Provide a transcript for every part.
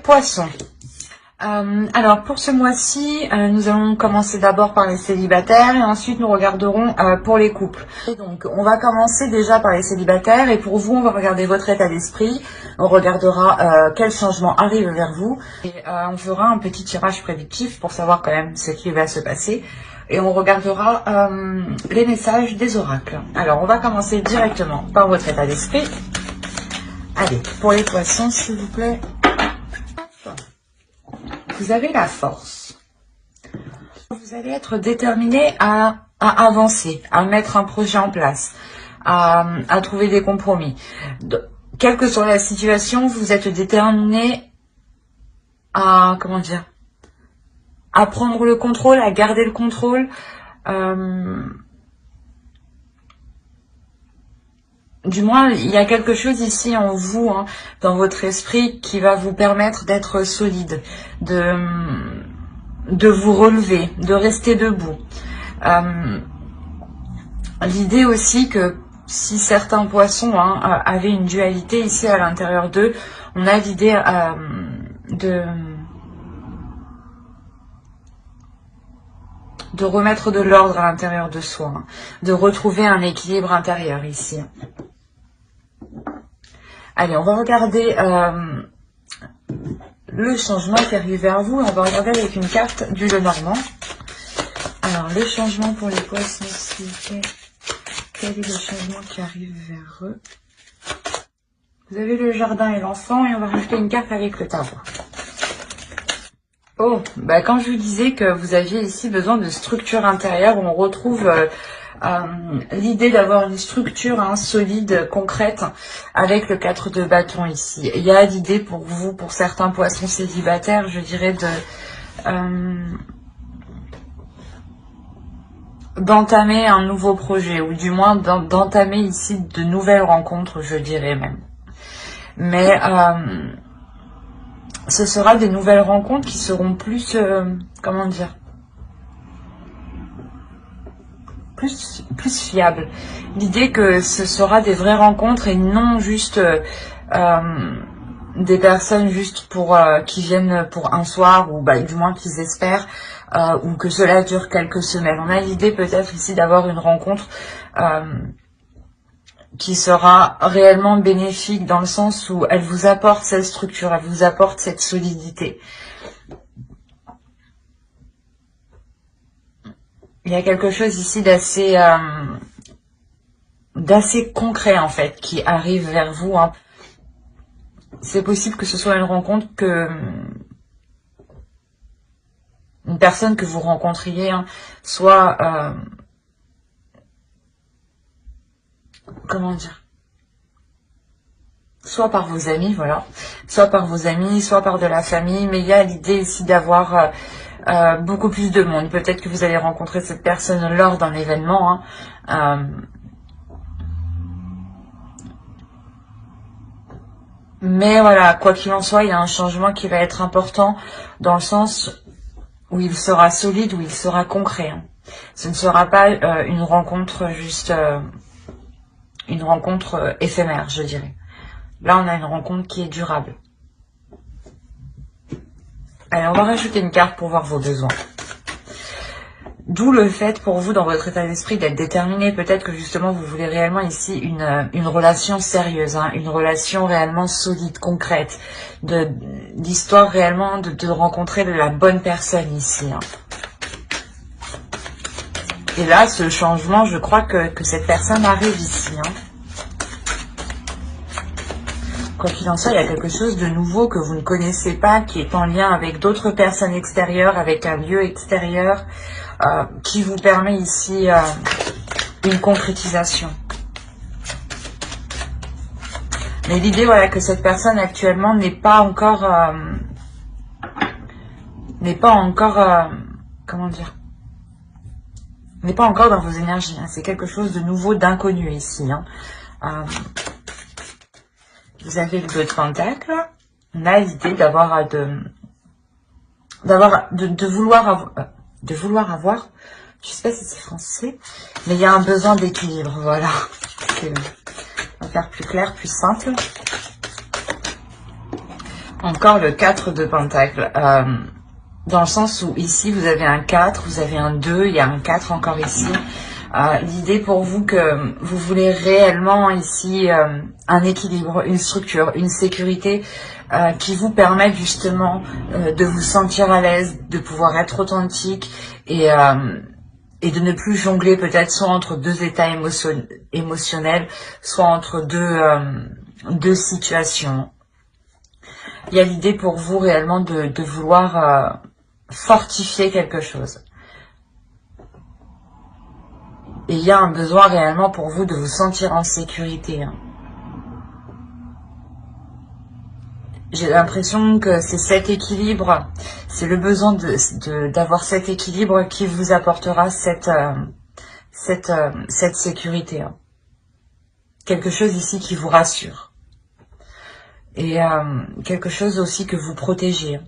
Poissons. Alors pour ce mois-ci, nous allons commencer d'abord par les célibataires et ensuite nous regarderons pour les couples. Et donc on va commencer déjà par les célibataires et pour vous on va regarder votre état d'esprit, on regardera quels changements arrivent vers vous et on fera un petit tirage prédictif pour savoir quand même ce qui va se passer et on regardera les messages des oracles. Alors on va commencer directement par votre état d'esprit. Allez, pour les poissons s'il vous plaît. Vous avez la force. Vous allez être déterminé à avancer, à mettre un projet en place, à trouver des compromis. Quelle que soit la situation, vous êtes déterminé à, comment dire, à prendre le contrôle, à garder le contrôle. Du moins, il y a quelque chose ici en vous, hein, dans votre esprit, qui va vous permettre d'être solide, de vous relever, de rester debout. L'idée aussi que si certains poissons avaient une dualité ici à l'intérieur d'eux, on a l'idée de remettre de l'ordre à l'intérieur de soi, hein, de retrouver un équilibre intérieur ici. Allez, on va regarder le changement qui arrive vers vous. On va regarder avec une carte du Lenormand. Alors, le changement pour les poissons, s'il vous plaît. Quel est le changement qui arrive vers eux? Vous avez le jardin et l'enfant et on va rajouter une carte avec le tarot. Oh, bah quand je vous disais que vous aviez ici besoin de structure intérieure, on retrouve l'idée d'avoir une structure solide, concrète, avec le 4 de bâton ici. Il y a l'idée pour vous, pour certains poissons célibataires, je dirais, d'entamer un nouveau projet, ou du moins d'entamer ici de nouvelles rencontres, je dirais même. Mais ce sera des nouvelles rencontres qui seront plus, comment dire, plus fiables. L'idée que ce sera des vraies rencontres et non juste des personnes juste pour qui viennent pour un soir ou du moins qu'ils espèrent ou que cela dure quelques semaines. On a l'idée peut-être ici d'avoir une rencontre qui sera réellement bénéfique dans le sens où elle vous apporte cette structure, elle vous apporte cette solidité. Il y a quelque chose ici d'assez concret en fait qui arrive vers vous. Hein. C'est possible que ce soit une rencontre une personne que vous rencontriez soit comment dire, soit par vos amis, voilà, soit par vos amis, soit par de la famille, mais il y a l'idée ici d'avoir beaucoup plus de monde. Peut-être que vous allez rencontrer cette personne lors d'un événement. Mais voilà, quoi qu'il en soit, il y a un changement qui va être important dans le sens où il sera solide, où il sera concret. Hein. Ce ne sera pas une rencontre juste une rencontre éphémère, je dirais. Là, on a une rencontre qui est durable. Allez, on va rajouter une carte pour voir vos besoins. D'où le fait pour vous, dans votre état d'esprit, d'être déterminé. Peut-être que justement, vous voulez réellement ici une relation sérieuse, hein, une relation réellement solide, concrète, d'histoire réellement de rencontrer la bonne personne ici. Hein. Et là, ce changement, je crois que cette personne arrive ici. Hein. Quoi qu'il en soit, il y a quelque chose de nouveau que vous ne connaissez pas, qui est en lien avec d'autres personnes extérieures, avec un lieu extérieur, qui vous permet ici une concrétisation. Mais l'idée, voilà, que cette personne actuellement n'est pas encore, comment dire, n'est pas encore dans vos énergies. Hein. C'est quelque chose de nouveau, d'inconnu ici. Hein. Vous avez le 2 de Pentacle. On a l'idée de vouloir avoir, je sais pas si c'est français, mais il y a un besoin d'équilibre, voilà. On va faire plus clair, plus simple. Encore le 4 de Pentacle. Dans le sens où ici, vous avez un 4, vous avez un 2, il y a un 4 encore ici. L'idée pour vous que vous voulez réellement ici un équilibre, une structure, une sécurité qui vous permette justement de vous sentir à l'aise, de pouvoir être authentique et de ne plus jongler peut-être soit entre deux états émotionnels, soit entre deux situations. Il y a l'idée pour vous réellement de vouloir fortifier quelque chose. Et il y a un besoin réellement pour vous de vous sentir en sécurité. Hein. J'ai l'impression que c'est cet équilibre, c'est le besoin d'avoir cet équilibre qui vous apportera cette sécurité. Hein. Quelque chose ici qui vous rassure. Et quelque chose aussi que vous protégez.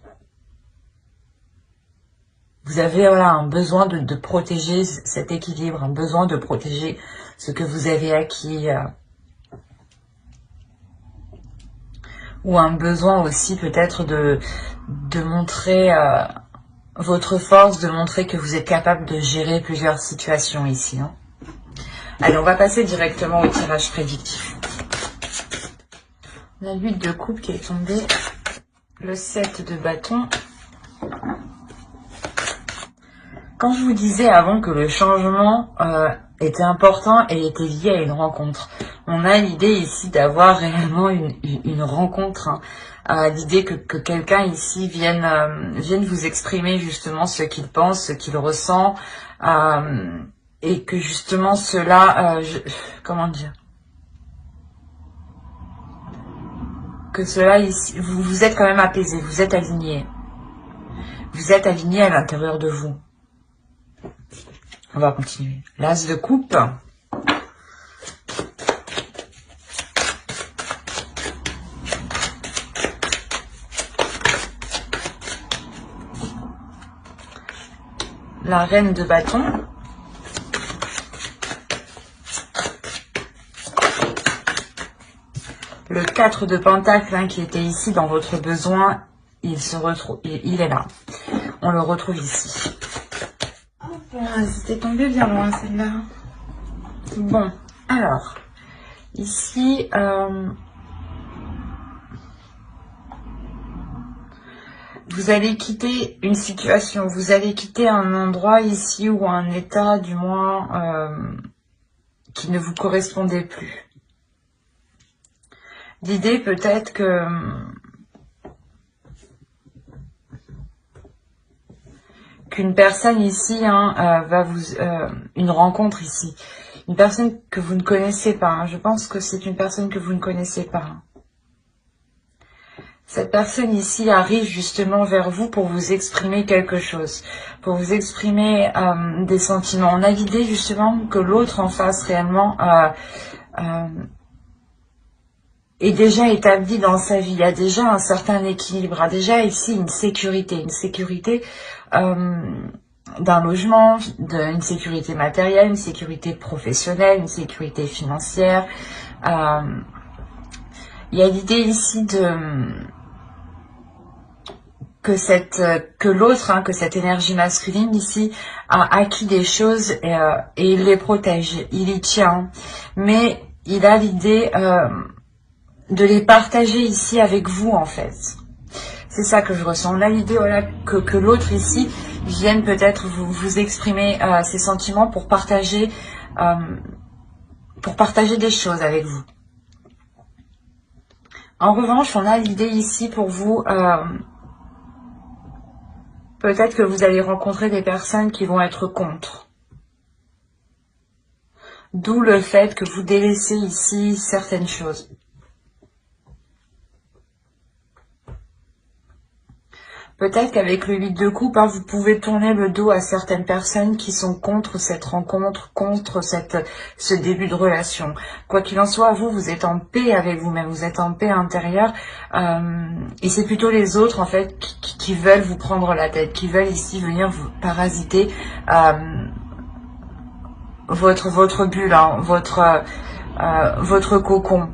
Vous avez voilà, un besoin de protéger cet équilibre, un besoin de protéger ce que vous avez acquis. Ou un besoin aussi peut-être de montrer votre force, de montrer que vous êtes capable de gérer plusieurs situations ici. Hein. Allez, on va passer directement au tirage prédictif. On a l'huile de coupe qui est tombée, le 7 de bâton. Quand je vous disais avant que le changement était important et était lié à une rencontre, on a l'idée ici d'avoir réellement une rencontre. Hein. L'idée que quelqu'un ici vienne vous exprimer justement ce qu'il pense, ce qu'il ressent, et que justement cela, comment dire, que cela ici, vous êtes quand même apaisé, vous êtes aligné. Vous êtes aligné à l'intérieur de vous. On va continuer. L'as de coupe. La reine de bâton. Le 4 de pentacle hein, qui était ici dans votre besoin, il se retrouve, il est là. On le retrouve ici. C'était tombé bien loin celle-là. Bon, alors, ici, vous allez quitter une situation, vous allez quitter un endroit ici ou un état du moins qui ne vous correspondait plus. L'idée peut-être que qu'une personne ici va vous une rencontre ici, une personne que vous ne connaissez pas. Hein. Je pense que c'est une personne que vous ne connaissez pas. Hein. Cette personne ici arrive justement vers vous pour vous exprimer quelque chose, pour vous exprimer des sentiments. On a l'idée justement que l'autre en face réellement est déjà établi dans sa vie, a déjà un certain équilibre, a déjà ici une sécurité d'un logement, une sécurité matérielle, une sécurité professionnelle, une sécurité financière. Il y a l'idée ici que l'autre, que cette énergie masculine ici a acquis des choses et il les protège, il y tient, mais il a l'idée de les partager ici avec vous en fait. C'est ça que je ressens. On a l'idée voilà, que l'autre ici vienne peut-être vous exprimer ses sentiments pour partager des choses avec vous. En revanche, on a l'idée ici pour vous, peut-être que vous allez rencontrer des personnes qui vont être contre. D'où le fait que vous délaissez ici certaines choses. Peut-être qu'avec le 8 de coupe, vous pouvez tourner le dos à certaines personnes qui sont contre cette rencontre, contre ce début de relation. Quoi qu'il en soit, vous êtes en paix avec vous-même, vous êtes en paix intérieure. Et c'est plutôt les autres, en fait, qui veulent vous prendre la tête, qui veulent ici venir vous parasiter votre bulle, votre cocon.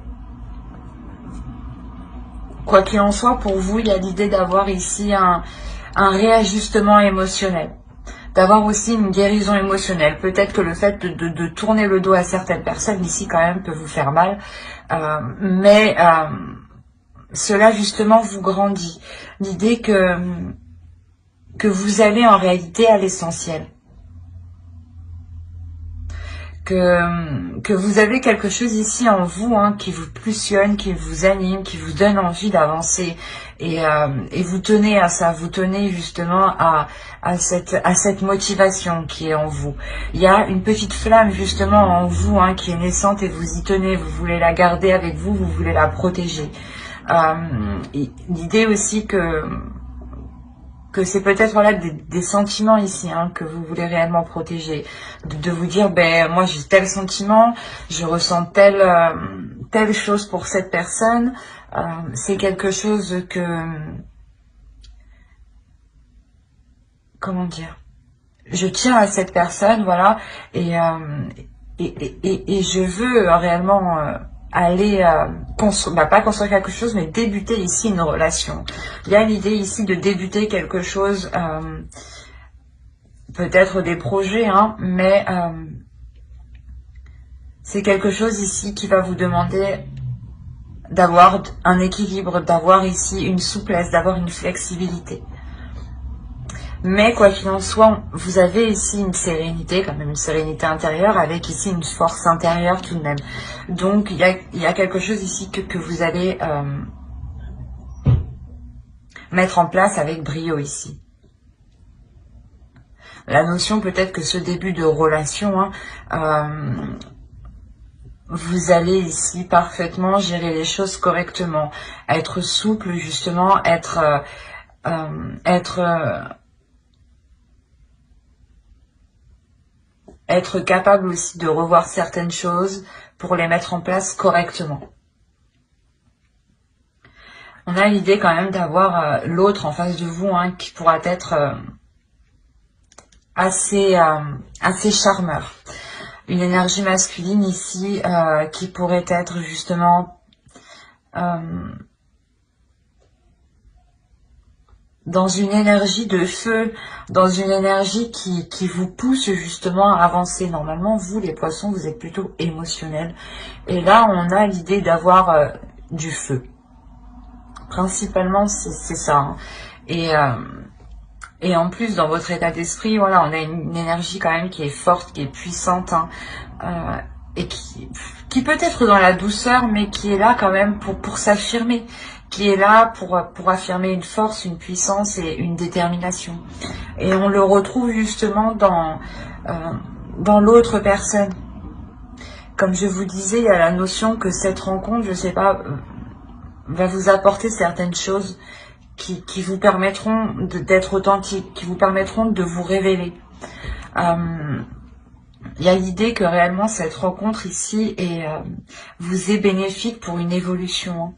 quoi qu'il en soit, pour vous, il y a l'idée d'avoir ici un réajustement émotionnel, d'avoir aussi une guérison émotionnelle. Peut-être que le fait de tourner le dos à certaines personnes ici quand même peut vous faire mal, mais cela justement vous grandit. L'idée que vous allez en réalité à l'essentiel. Que vous avez quelque chose ici en vous qui vous pulsionne, qui vous anime, qui vous donne envie d'avancer et vous tenez à ça, vous tenez justement à cette motivation qui est en vous. Il y a une petite flamme justement en vous qui est naissante et vous y tenez, vous voulez la garder avec vous, vous voulez la protéger. L'idée aussi que c'est peut-être voilà des sentiments ici que vous voulez réellement protéger, de vous dire ben moi j'ai tel sentiment, je ressens telle chose pour cette personne, c'est quelque chose que, comment dire, je tiens à cette personne, voilà, et je veux réellement aller construire, pas construire quelque chose, mais débuter ici une relation. Il y a l'idée ici de débuter quelque chose, peut-être des projets, mais c'est quelque chose ici qui va vous demander d'avoir un équilibre, d'avoir ici une souplesse, d'avoir une flexibilité. Mais quoi qu'il en soit, vous avez ici une sérénité, quand même une sérénité intérieure, avec ici une force intérieure tout de même. Donc il y a quelque chose ici que vous allez mettre en place avec brio ici. La notion peut-être que ce début de relation, vous allez ici parfaitement gérer les choses correctement, être souple justement, être capable aussi de revoir certaines choses pour les mettre en place correctement. On a l'idée quand même d'avoir l'autre en face de vous qui pourra être assez charmeur. Une énergie masculine ici qui pourrait être justement dans une énergie de feu, dans une énergie qui vous pousse justement à avancer. Normalement, vous, les poissons, vous êtes plutôt émotionnels. Et là, on a l'idée d'avoir du feu. Principalement, c'est ça. Et en plus, dans votre état d'esprit, voilà, on a une énergie quand même qui est forte, qui est puissante, et qui peut être dans la douceur, mais qui est là quand même pour s'affirmer, qui est là pour affirmer une force, une puissance et une détermination. Et on le retrouve justement dans l'autre personne. Comme je vous disais, il y a la notion que cette rencontre, je sais pas, va vous apporter certaines choses qui vous permettront d'être authentique, qui vous permettront de vous révéler. Il y a l'idée que réellement cette rencontre ici vous est bénéfique pour une évolution.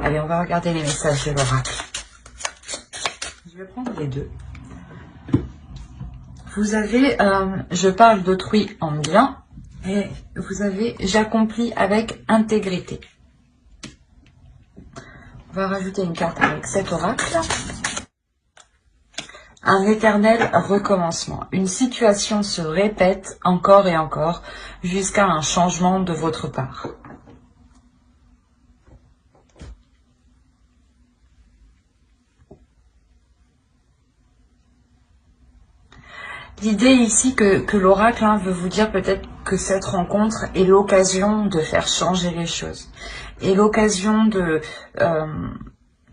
Allez, on va regarder les messages de l'oracle. Je vais prendre les deux. Vous avez, je parle d'autrui en bien, et vous avez, j'accomplis avec intégrité. On va rajouter une carte avec cet oracle. Un éternel recommencement. Une situation se répète encore et encore jusqu'à un changement de votre part. L'idée ici que l'oracle veut vous dire peut-être que cette rencontre est l'occasion de faire changer les choses. Et l'occasion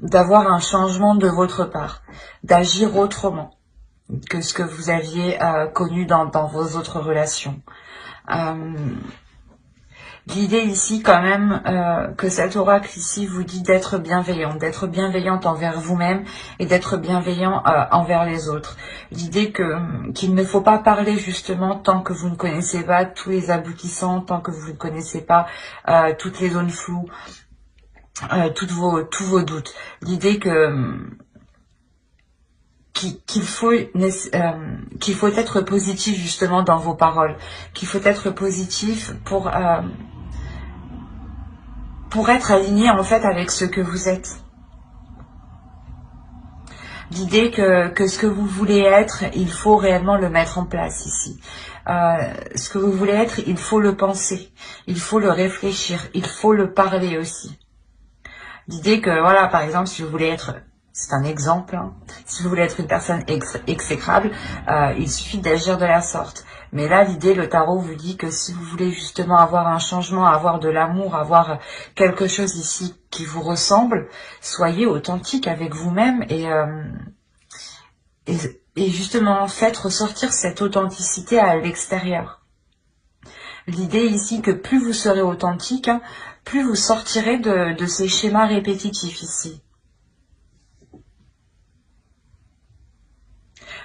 d'avoir un changement de votre part, d'agir autrement que ce que vous aviez connu dans vos autres relations. L'idée ici quand même que cet oracle ici vous dit d'être bienveillante envers vous-même et d'être bienveillant envers les autres. L'idée qu'il ne faut pas parler justement tant que vous ne connaissez pas tous les aboutissants, tant que vous ne connaissez pas toutes les zones floues, tous vos doutes. L'idée qu'il faut être positif justement dans vos paroles, qu'il faut être positif pour être aligné en fait avec ce que vous êtes. L'idée que ce que vous voulez être, il faut réellement le mettre en place ici. Ce que vous voulez être, il faut le penser, il faut le réfléchir, il faut le parler aussi. L'idée que, voilà, par exemple, si vous voulez être, c'est un exemple, hein, si vous voulez être une personne exécrable, il suffit d'agir de la sorte. Mais là, l'idée, le tarot vous dit que si vous voulez justement avoir un changement, avoir de l'amour, avoir quelque chose ici qui vous ressemble, soyez authentique avec vous-même et justement faites ressortir cette authenticité à l'extérieur. L'idée ici que plus vous serez authentique, hein, plus vous sortirez de ces schémas répétitifs ici.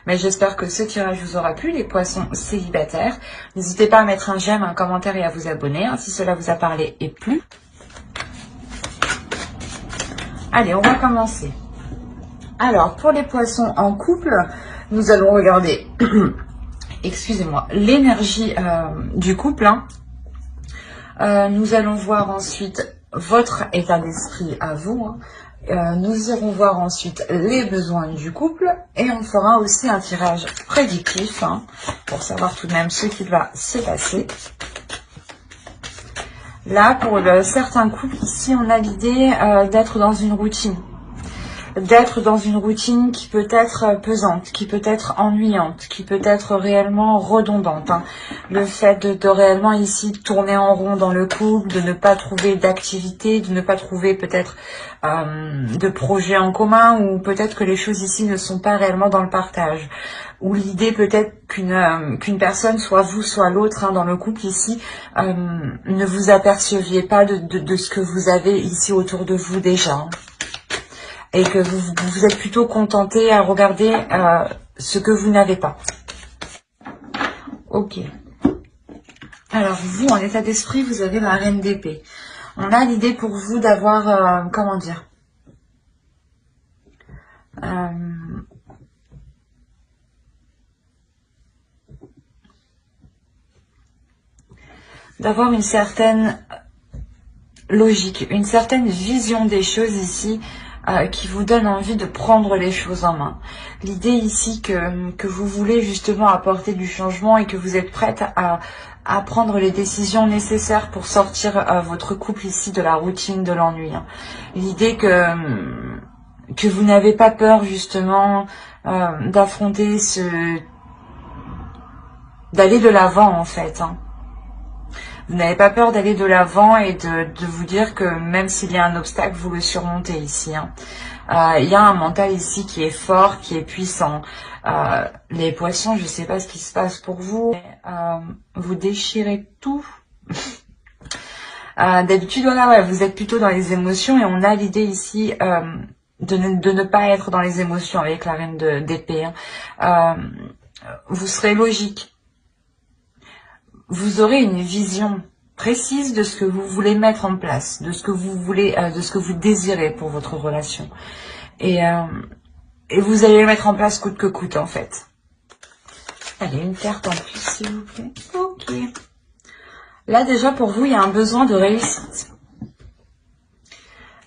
Mais j'espère que ce tirage vous aura plu, les poissons célibataires. N'hésitez pas à mettre un j'aime, un commentaire et à vous abonner hein, si cela vous a parlé et plu. Allez, on va commencer. Alors, pour les poissons en couple, nous allons regarder, excusez-moi, l'énergie du couple. Hein. Nous allons voir ensuite votre état d'esprit à vous. Hein. Nous irons voir ensuite les besoins du couple et on fera aussi un tirage prédictif hein, pour savoir tout de même ce qui va se passer. Là, pour certains couples, ici, on a l'idée d'être dans une routine. D'être dans une routine qui peut être pesante, qui peut être ennuyante, qui peut être réellement redondante. Hein. Le fait de réellement ici tourner en rond dans le couple, de ne pas trouver d'activité, de ne pas trouver peut-être de projet en commun, ou peut-être que les choses ici ne sont pas réellement dans le partage. Ou l'idée peut-être qu'une personne, soit vous, soit l'autre, hein, dans le couple ici, ne vous aperceviez pas de ce que vous avez ici autour de vous déjà. Hein. Et que vous êtes plutôt contenté à regarder ce que vous n'avez pas. Ok. Alors vous, en état d'esprit, vous avez la reine d'épée. On a l'idée pour vous d'avoir, comment dire, d'avoir une certaine logique, une certaine vision des choses ici, qui vous donne envie de prendre les choses en main. L'idée ici que vous voulez justement apporter du changement et que vous êtes prête à prendre les décisions nécessaires pour sortir votre couple ici de la routine, de l'ennui. Hein. L'idée que vous n'avez pas peur justement d'affronter d'aller de l'avant en fait. Hein. Vous n'avez pas peur d'aller de l'avant et de vous dire que même s'il y a un obstacle, vous le surmontez ici. Hein. Il y a un mental ici qui est fort, qui est puissant. Les poissons, je ne sais pas ce qui se passe pour vous. Vous déchirez tout. D'habitude, voilà, ouais, vous êtes plutôt dans les émotions et on a l'idée ici de ne pas être dans les émotions avec la reine d'épée. Hein. Vous serez logique. Vous aurez une vision précise de ce que vous voulez mettre en place, de ce que vous voulez, de ce que vous désirez pour votre relation. Et vous allez le mettre en place coûte que coûte, en fait. Allez, une carte en plus, s'il vous plaît. Ok. Là, déjà, pour vous, il y a un besoin de réussite.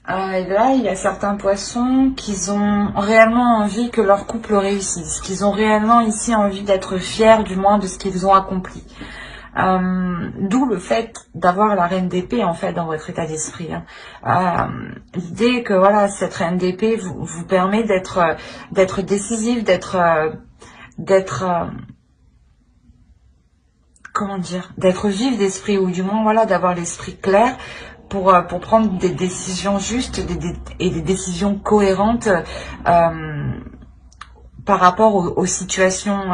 Et là, il y a certains poissons qui ont réellement envie que leur couple réussisse, qu'ils ont réellement ici envie d'être fiers, du moins, de ce qu'ils ont accompli. D'où le fait d'avoir la reine d'épée en fait dans votre état d'esprit. Hein. L'idée que voilà, cette reine d'épée vous permet d'être décisif, comment dire, d'être vif d'esprit, ou du moins voilà, d'avoir l'esprit clair pour prendre des décisions justes et des décisions cohérentes par rapport aux situations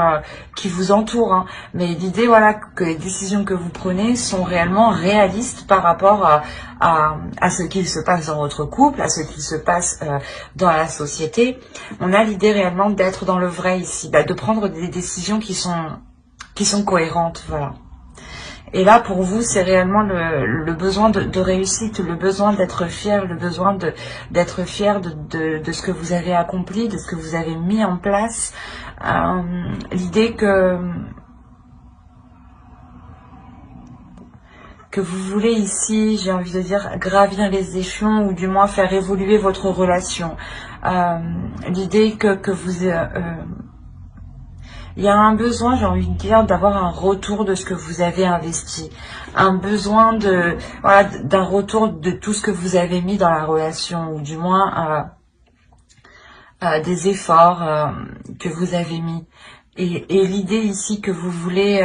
qui vous entourent. Hein. Mais l'idée, voilà, que les décisions que vous prenez sont réellement réalistes par rapport à ce qu'il se passe dans votre couple, à ce qu'il se passe dans la société. On a l'idée réellement d'être dans le vrai ici, de prendre des décisions qui sont cohérentes, voilà. Et là, pour vous, c'est réellement le besoin de réussite, le besoin d'être fier, le besoin d'être fier de ce que vous avez accompli, de ce que vous avez mis en place. L'idée que vous voulez ici, j'ai envie de dire, gravir les échelons ou du moins faire évoluer votre relation. L'idée que vous... il y a un besoin, j'ai envie de dire, d'avoir un retour de ce que vous avez investi. Un besoin de, voilà, d'un retour de tout ce que vous avez mis dans la relation, ou du moins des efforts que vous avez mis. Et l'idée ici que vous voulez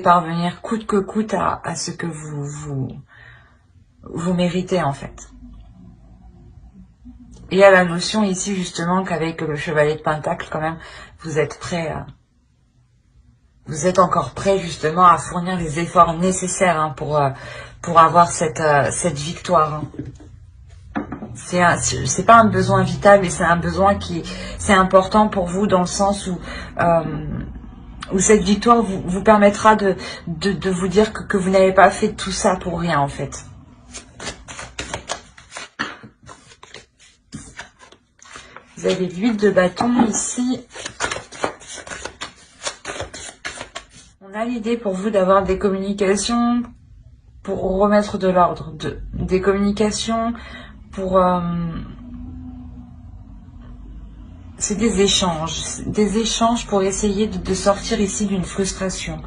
parvenir coûte que coûte à ce que vous méritez en fait. Et à la notion ici justement qu'avec le chevalier de Pentacle quand même, vous êtes prêt, vous êtes encore prêt justement à fournir les efforts nécessaires hein, pour avoir cette victoire. Hein. C'est pas un besoin vital, mais c'est un besoin qui c'est important pour vous dans le sens où cette victoire vous permettra de vous dire que vous n'avez pas fait tout ça pour rien en fait. Vous avez l'huile de bâton ici. On a l'idée pour vous d'avoir des communications pour remettre de l'ordre, des communications pour... c'est des échanges pour essayer de sortir ici d'une frustration.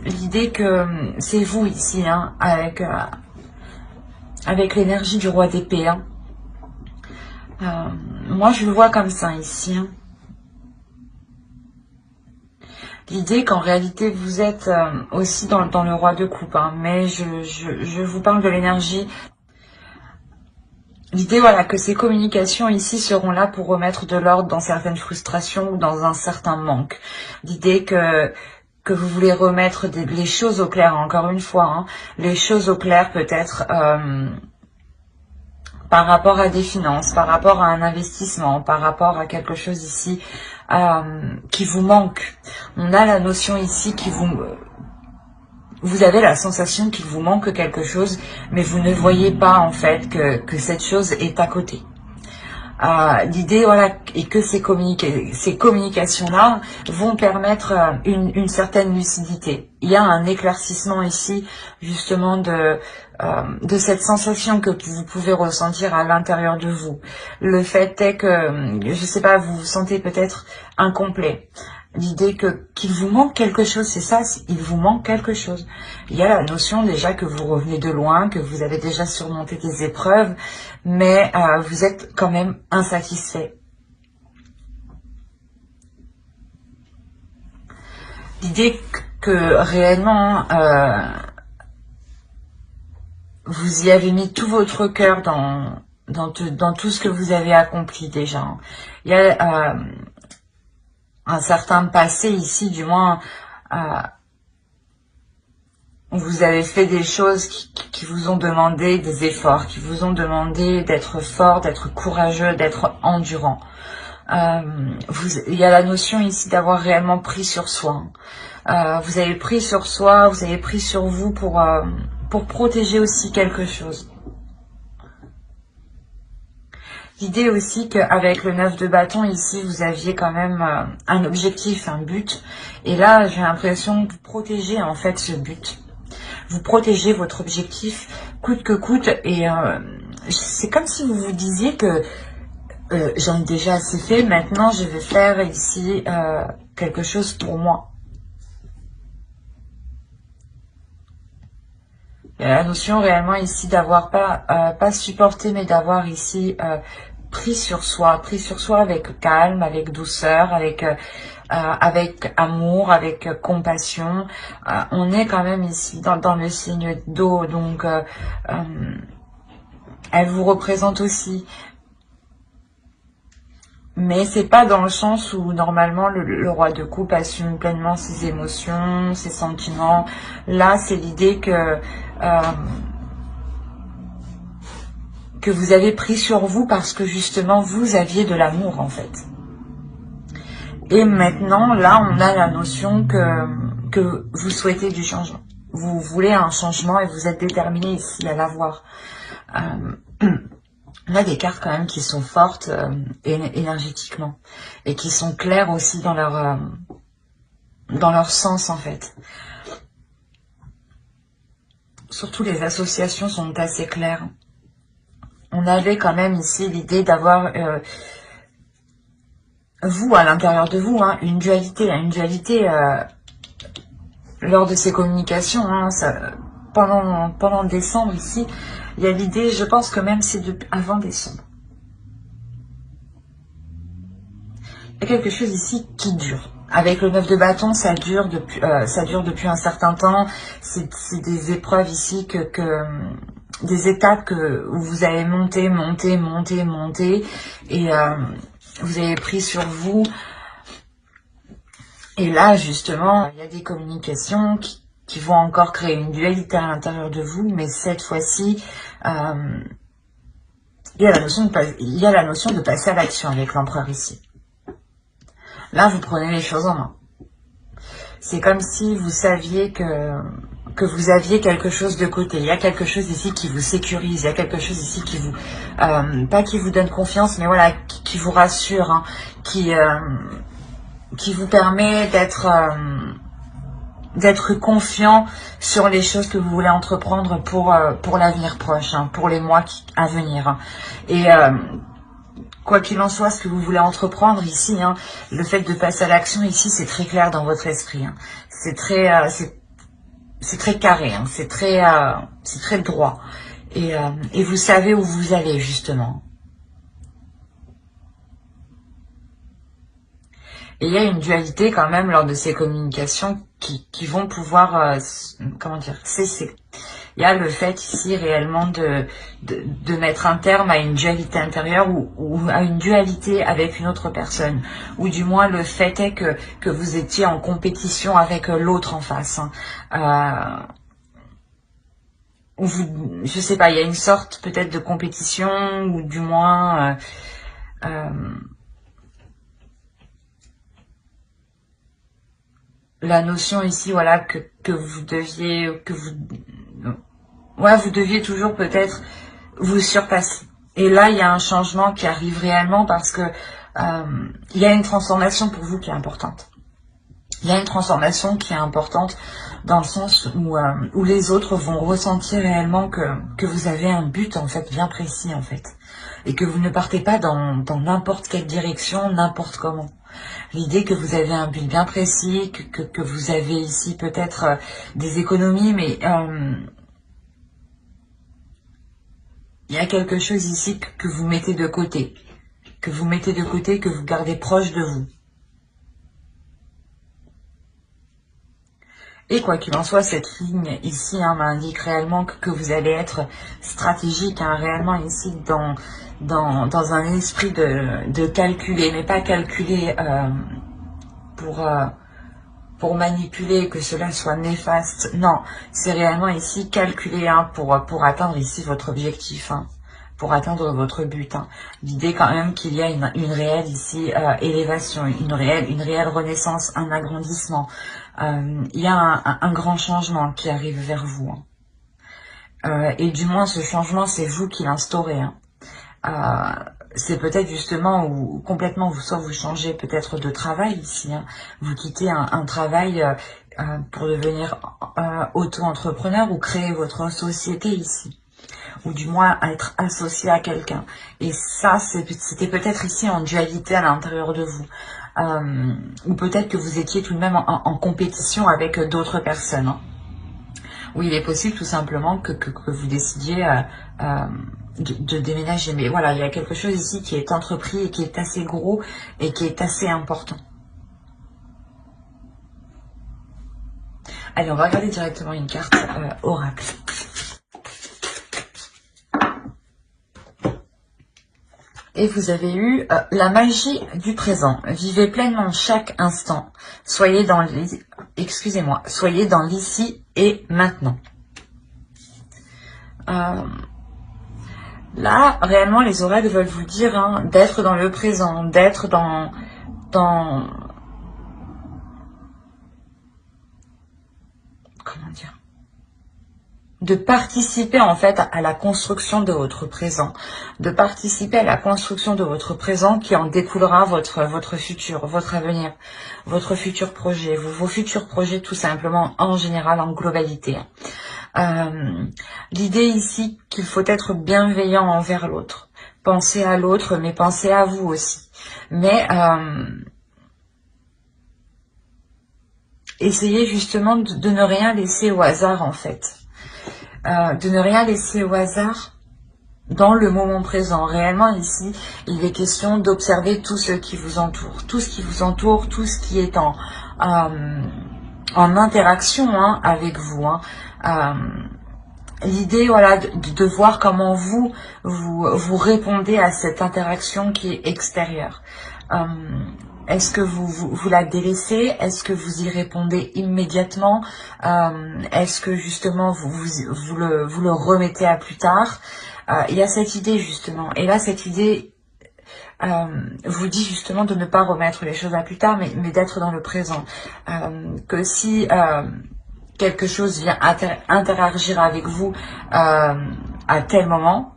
L'idée que c'est vous ici, hein, avec l'énergie du roi d'épée. Hein. Moi, je le vois comme ça ici. Hein. L'idée qu'en réalité, vous êtes aussi dans le roi de coupe. Hein, mais je vous parle de l'énergie. L'idée, voilà, que ces communications ici seront là pour remettre de l'ordre dans certaines frustrations ou dans un certain manque. L'idée que vous voulez remettre les choses au clair, encore une fois. Hein, les choses au clair peut-être... par rapport à des finances, par rapport à un investissement, par rapport à quelque chose ici qui vous manque. On a la notion ici qui vous avez la sensation qu'il vous manque quelque chose, mais vous ne voyez pas en fait que cette chose est à côté. L'idée, voilà, est que ces communications-là vont permettre une certaine lucidité. Il y a un éclaircissement ici, justement, de cette sensation que vous pouvez ressentir à l'intérieur de vous. Le fait est que, je sais pas, vous vous sentez peut-être incomplet. L'idée qu'il vous manque quelque chose, c'est ça, il vous manque quelque chose. Il y a la notion déjà que vous revenez de loin, que vous avez déjà surmonté des épreuves, mais vous êtes quand même insatisfait. L'idée que réellement vous y avez mis tout votre cœur dans tout ce que vous avez accompli déjà. Il y a un certain passé ici, du moins, où vous avez fait des choses qui vous ont demandé des efforts, qui vous ont demandé d'être fort, d'être courageux, d'être endurant. Il y a la notion ici d'avoir réellement pris sur soi. Vous avez pris sur soi, vous avez pris sur vous pour protéger aussi quelque chose. L'idée aussi qu'avec le 9 de bâton, ici, vous aviez quand même un objectif, un but. Et là, j'ai l'impression que vous protégez en fait ce but. Vous protégez votre objectif coûte que coûte. Et c'est comme si vous vous disiez que j'en ai déjà assez fait, maintenant je vais faire ici quelque chose pour moi. Il y a la notion réellement ici d'avoir pas supporté, mais d'avoir ici pris sur soi avec calme, avec douceur, avec amour, avec compassion. On est quand même ici dans le signe d'eau, donc elle vous représente aussi. Mais c'est pas dans le sens où normalement le roi de coupe assume pleinement ses émotions, ses sentiments. Là, c'est l'idée que vous avez pris sur vous parce que justement vous aviez de l'amour en fait. Et maintenant, là, on a la notion que vous souhaitez du changement. Vous voulez un changement et vous êtes déterminé ici à l'avoir. On a des cartes quand même qui sont fortes énergétiquement et qui sont claires aussi dans leur sens en fait. Surtout les associations sont assez claires. On avait quand même ici l'idée d'avoir vous à l'intérieur de vous une dualité, lors de ces communications. Pendant décembre ici, il y a l'idée, je pense que même c'est avant décembre. Il y a quelque chose ici qui dure. Avec le 9 de bâton, ça dure depuis un certain temps. C'est des épreuves ici des étapes où vous avez monté, et vous avez pris sur vous. Et là, justement, il y a des communications qui vont encore créer une dualité à l'intérieur de vous, mais cette fois-ci, il y a la notion de passer à l'action avec l'empereur ici. Là, vous prenez les choses en main. C'est comme si vous saviez que vous aviez quelque chose de côté. Il y a quelque chose ici qui vous sécurise. Il y a quelque chose ici qui vous... pas qui vous donne confiance, mais voilà, qui vous rassure, qui vous permet d'être confiant sur les choses que vous voulez entreprendre pour l'avenir proche, pour les mois à venir. Et quoi qu'il en soit, ce que vous voulez entreprendre ici, le fait de passer à l'action ici, c'est très clair dans votre esprit. C'est très carré, c'est très droit. Et vous savez où vous allez justement. Et il y a une dualité quand même lors de ces communications qui vont pouvoir, cesser. Il y a le fait ici réellement de mettre un terme à une dualité intérieure ou à une dualité avec une autre personne. Ou du moins le fait est que vous étiez en compétition avec l'autre en face. Je sais pas, il y a une sorte peut-être de compétition ou du moins... la notion ici, voilà, que vous deviez toujours peut-être vous surpasser. Et là, il y a un changement qui arrive réellement parce que il y a une transformation pour vous qui est importante. Il y a une transformation qui est importante dans le sens où les autres vont ressentir réellement que vous avez un but en fait bien précis en fait. Et que vous ne partez pas dans n'importe quelle direction, n'importe comment. L'idée que vous avez un but bien précis, que vous avez ici peut-être des économies, mais il y a quelque chose ici que vous mettez de côté, que vous gardez proche de vous. Et quoi qu'il en soit, cette ligne ici m'indique réellement que vous allez être stratégique, réellement ici dans un esprit de calculer, mais pas calculer pour manipuler, que cela soit néfaste. Non, c'est réellement ici calculer pour atteindre ici votre objectif, pour atteindre votre but. L'idée quand même qu'il y a une réelle ici élévation, une réelle renaissance, un agrandissement. Il y a un grand changement qui arrive vers vous. Et du moins, ce changement, c'est vous qui l'instaurez. C'est peut-être justement où complètement, soit vous changez peut-être de travail ici. Vous quittez un travail pour devenir auto-entrepreneur ou créer votre société ici. Ou du moins être associé à quelqu'un. Et ça, c'était peut-être ici en dualité à l'intérieur de vous. Ou peut-être que vous étiez tout de même en compétition avec d'autres personnes. Oui, il est possible tout simplement que vous décidiez de déménager. Mais voilà, il y a quelque chose ici qui est entrepris et qui est assez gros et qui est assez important. Allez, on va regarder directement une carte oracle. Et vous avez eu la magie du présent. Vivez pleinement chaque instant. Soyez dans l'ici et maintenant. Là, réellement, les oracles veulent vous dire d'être dans le présent, d'être dans dire, de participer en fait à la construction de votre présent, de participer à la construction de votre présent qui en découlera votre futur, votre avenir, votre futur projet, vos futurs projets tout simplement en général, en globalité. L'idée ici qu'il faut être bienveillant envers l'autre, penser à l'autre mais pensez à vous aussi, mais essayez justement de ne rien laisser au hasard en fait. De ne rien laisser au hasard dans le moment présent. Réellement ici, il est question d'observer tout ce qui vous entoure. Tout ce qui vous entoure, tout ce qui est en interaction avec vous. L'idée, voilà, de voir comment vous répondez à cette interaction qui est extérieure. Est-ce que vous la délaissez? Est-ce que vous y répondez immédiatement? Est-ce que justement vous le remettez à plus tard? Il y a cette idée justement. Et là, cette idée vous dit justement de ne pas remettre les choses à plus tard, mais d'être dans le présent. Que si quelque chose vient interagir avec vous à tel moment,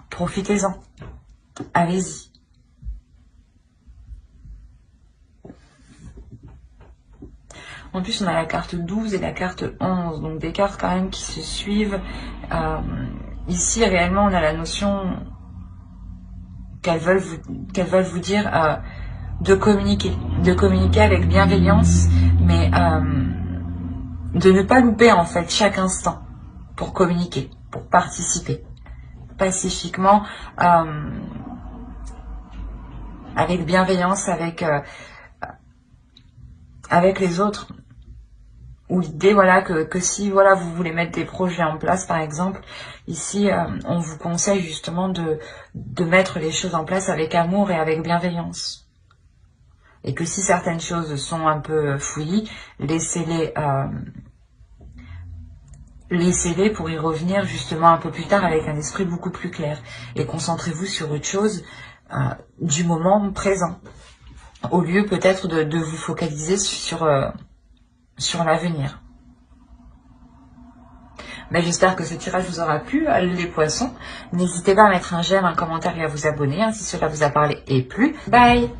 profitez-en. Allez-y. En plus, on a la carte 12 et la carte 11, donc des cartes quand même qui se suivent. Ici, réellement, on a la notion qu'elles veulent vous dire de communiquer avec bienveillance, mais de ne pas louper en fait chaque instant pour communiquer, pour participer pacifiquement, avec bienveillance, avec les autres. Ou l'idée, voilà, que si voilà vous voulez mettre des projets en place, par exemple, ici, on vous conseille justement de mettre les choses en place avec amour et avec bienveillance. Et que si certaines choses sont un peu fouillis, laissez-les pour y revenir justement un peu plus tard avec un esprit beaucoup plus clair. Et concentrez-vous sur autre chose du moment présent, au lieu peut-être de vous focaliser sur l'avenir. Mais j'espère que ce tirage vous aura plu, les poissons. N'hésitez pas à mettre un j'aime, un commentaire et à vous abonner si cela vous a parlé et plu. Bye!